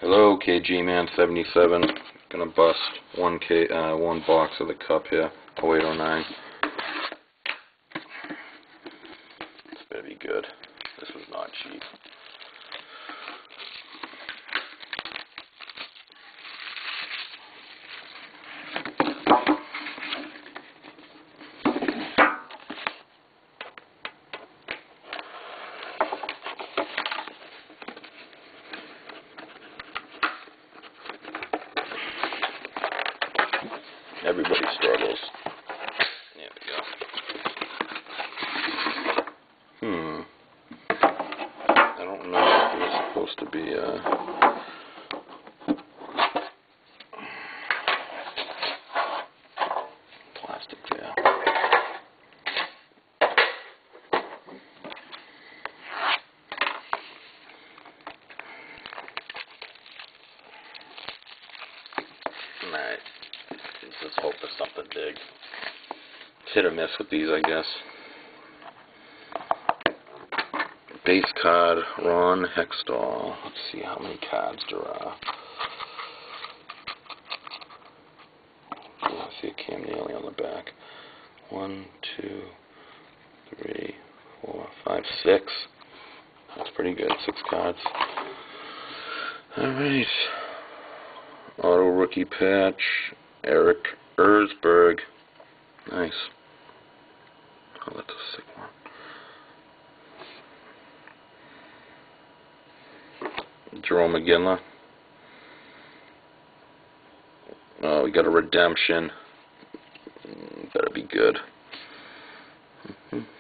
Hello, KG Man 77. Gonna bust one box of the cup here. 0809. This better be good. This was not cheap. Everybody struggles. There we go. I don't know if there's supposed to be plastic there. Alright. Let's hope for something big. Hit or miss with these, I guess. Base card, Ron Hextall. Let's see how many cards there are. I see a Cam Neely on the back. 1, 2, 3, 4, 5, 6. That's pretty good. 6 cards. Alright. Auto rookie patch. Eric Erzberg. Nice. Oh, that's a sick one. Jerome McGinley. Oh, we got a redemption. Better be good.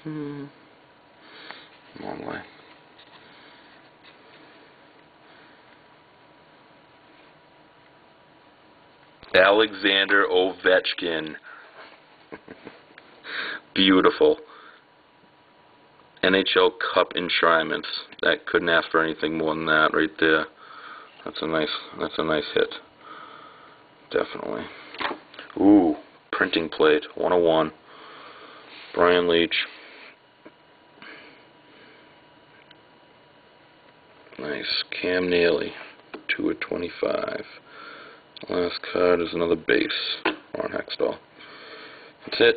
Long way. Alexander Ovechkin. Beautiful. NHL Cup enshrinements. That couldn't ask for anything more than that right there. That's a nice hit. Definitely. Ooh, printing plate, 101. Brian Leach. Nice. Cam Neely, 2 of 25. Last card is another base. Ron Hextall. That's it.